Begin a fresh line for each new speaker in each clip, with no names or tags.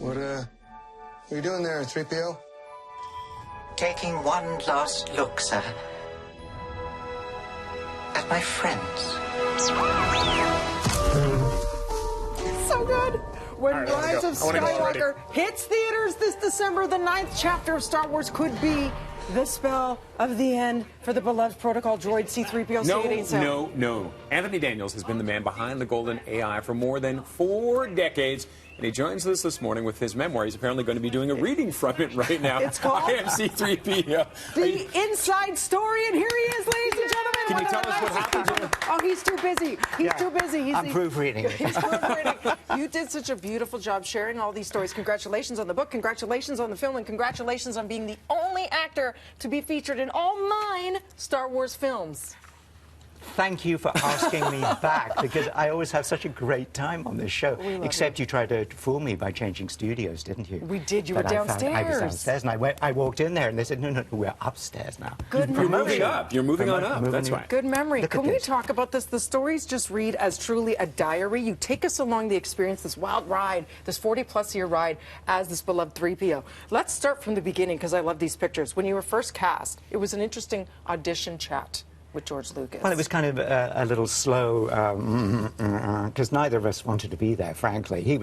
What are you doing there, 3PO?
Taking one last look, sir. At my friends.
So good. When Rise of Skywalker hits theaters this December, the 9th chapter of Star Wars could be the spell of the end for the beloved protocol droid C-3PO.
No. Anthony Daniels has been the man behind the Golden AI for more than 4 decades. And he joins us this morning with his memoir. He's apparently going to be doing a reading from it right now.
It's called
I am C-3PO.
The Inside Story, and here he is, ladies and gentlemen.
Can you tell us what happened?
Oh, he's too busy. He's too busy.
I'm proofreading it.
He's proofreading. You did such a beautiful job sharing all these stories. Congratulations on the book. Congratulations on the film. And congratulations on being the only actor to be featured in all 9 Star Wars films.
Thank you for asking me back, because I always have such a great time on this show. Except you tried to fool me by changing studios, didn't you?
We did. You were downstairs.
I was downstairs, and I walked in there, and they said, no, we're upstairs now.
Good memory.
You're moving up. You're moving on up. That's right.
Good memory. Can we talk about this? The stories just read as truly a diary. You take us along the experience, this wild ride, this 40-plus-year ride as this beloved 3PO. Let's start from the beginning, because I love these pictures. When you were first cast, it was an interesting audition chat with George Lucas.
Well, it was kind of a little slow, because neither of us wanted to be there, frankly. He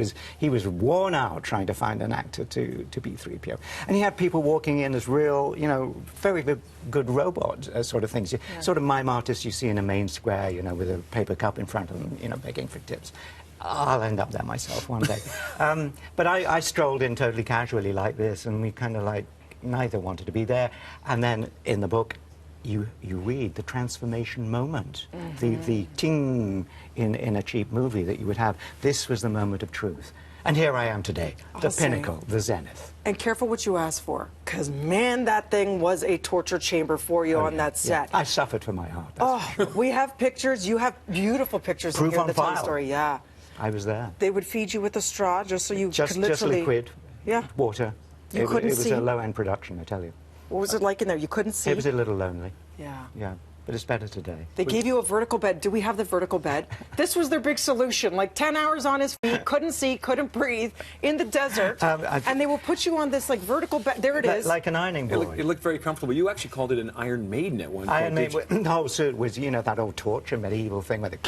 was worn out trying to find an actor to be 3PO. And he had people walking in as real, very good robot sort of things. Yeah. Sort of mime artists you see in a main square, with a paper cup in front of them, begging for tips. I'll end up there myself one day. But I strolled in totally casually like this, and we kind of neither wanted to be there. And then in the book, you read the transformation moment, the ting in a cheap movie that you would have. This was the moment of truth. And here I am today, the pinnacle, the zenith.
And careful what you ask for, because, man, that thing was a torture chamber for you on that set.
Yeah. I suffered for my art.
For sure. We have pictures. You have beautiful pictures
Proof
in here
on
that tell the
file.
story. Yeah.
I was there.
They would feed you with a straw just so you could literally...
Just liquid,
You
water.
couldn't see.
It was a low-end production, I tell you.
What was it like in there? You couldn't see?
It was a little lonely.
Yeah.
Yeah, but it's better today.
They gave you a vertical bed. Do we have the vertical bed? This was their big solution. 10 hours on his feet, couldn't see, couldn't breathe, in the desert. And they will put you on this, vertical bed. There it is.
Like an ironing board.
It looked very comfortable. You actually called it an Iron Maiden at one point.
Iron Maiden. No, so it was, that old torture medieval thing where they,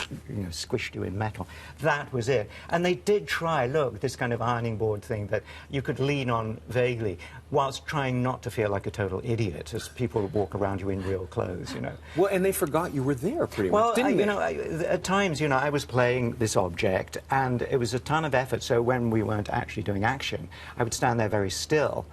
squished you in metal. That was it. And they did try, this kind of ironing board thing that you could lean on vaguely, whilst trying not to feel like a total idiot as people walk around you in real clothes,
Well, and they forgot you were there pretty much, didn't they?
At times, I was playing this object, and it was a ton of effort, so when we weren't actually doing action, I would stand there very still,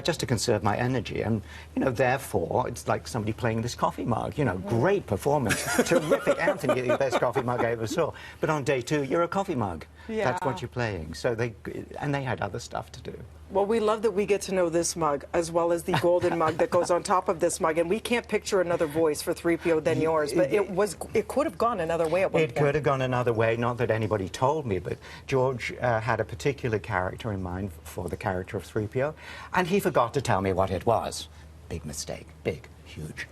just to conserve my energy, and, therefore, it's like somebody playing this coffee mug, great performance, terrific, Anthony, the best coffee mug I ever saw, but on day 2, you're a coffee mug.
Yeah.
That's what you're playing, so they had other stuff to do.
Well, we love that we get to know this mug as well as the golden mug that goes on top of this mug, and we can't picture another voice for 3PO than yours, but it could have gone another way at one point.
It could have gone another way, not that anybody told me, but George had a particular character in mind for the character of 3PO, and he forgot to tell me what it was. Big mistake. Big. Huge.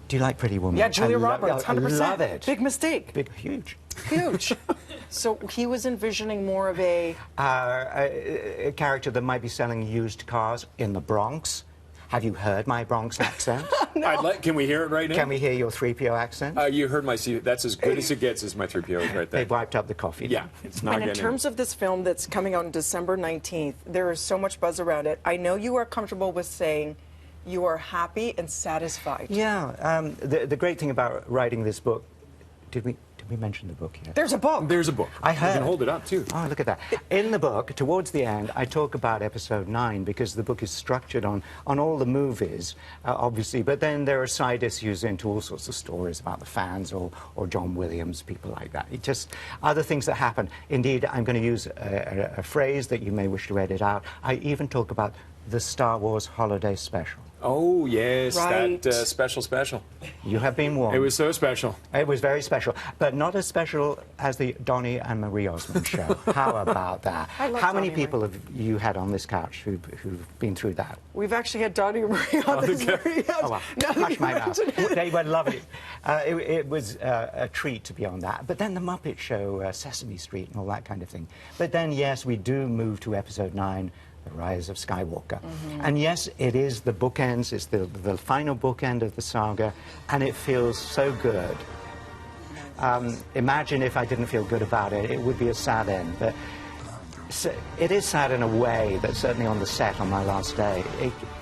Do you like Pretty Woman?
Yeah, Julia Roberts, 100%.
I love it.
Big mistake.
Big, huge.
Huge. So he was envisioning more of a
character that might be selling used cars in the Bronx. Have you heard my Bronx accent?
No. Can we hear it right now?
Can we hear your 3PO accent?
You heard my C. That's as good as it gets, as my 3PO is right there.
They've wiped up the coffee.
Yeah, it's not
And in
getting
terms of this film that's coming out on December 19th, there is so much buzz around it. I know you are comfortable with saying you are happy and satisfied.
Yeah. The great thing about writing this book, did we mention the book yet?
There's a book.
There's a book.
I heard.
You can hold it up, too.
Oh, look at that. In the book, towards the end, I talk about episode 9 because the book is structured on all the movies, obviously, but then there are side issues into all sorts of stories about the fans or John Williams, people like that. It just other things that happen. Indeed, I'm going to use a phrase that you may wish to edit out. I even talk about the Star Wars Holiday Special.
Oh, yes,
Right.
that special.
You have been warned.
It was so special.
It was very special, but not as special as the Donny and Marie Osmond show. How about that?
I love
How many
Donny and
people have you had on this couch who've been through that?
We've actually had Donny and Marie on this very
Oh, well,
now that
hush
you
my mouth.
mention it.
They were lovely. It was a treat to be on that. But then the Muppet Show, Sesame Street, and all that kind of thing. But then, yes, we do move to episode 9. The Rise of Skywalker. And yes, it is the bookends, it's the final bookend of the saga, and it feels so good. Imagine if I didn't feel good about it, it would be a sad end. But it is sad in a way that certainly on the set on my last day,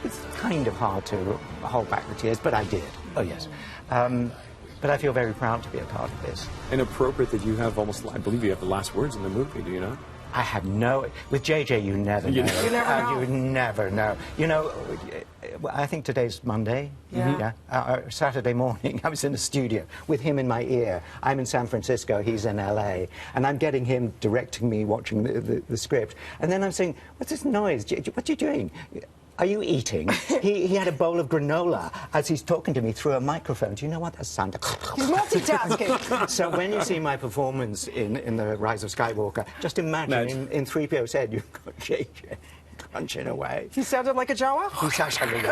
it's kind of hard to hold back the tears, but I did. Oh, yes. But I feel very proud to be a part of this.
And appropriate that you have I believe you have the last words in the movie, do you not?
I have no... With JJ, you never know.
You never know.
You never know. You know, I think today's Monday.
Yeah.
Saturday morning, I was in a studio with him in my ear. I'm in San Francisco, he's in LA. And I'm getting him directing me, watching the script. And then I'm saying, what's this noise? What are you doing? Are you eating? He had a bowl of granola as he's talking to me through a microphone. Do you know what that sounds like?
He's multitasking.
So when you see my performance in The Rise of Skywalker, just imagine in 3PO's head, you've got JJ crunching away.
He sounded like a Jawa?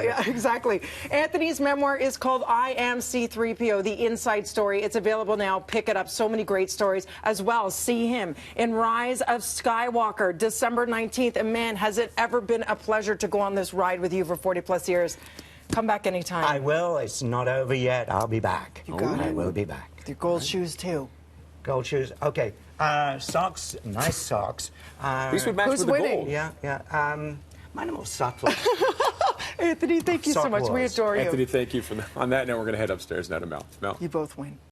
Yeah, exactly. Anthony's memoir is called I Am C-3PO, The Inside Story. It's available now. Pick it up. So many great stories as well. See him in Rise of Skywalker, December 19th. And man, has it ever been a pleasure to go on this ride with you for 40+ years. Come back anytime.
I will. It's not over yet. I'll be back.
You got
I
it.
will be back.
With your gold shoes, too.
Gold shoes. Okay. Socks. Nice socks.
These would match
Who's
with the
winning?
gold.
Yeah. Mine are more subtle.
Anthony, thank you so
Sock
much. We
wars.
adore you.
Anthony, thank you for that. On that note, we're going to head upstairs now to Mel. Mel.
You both win.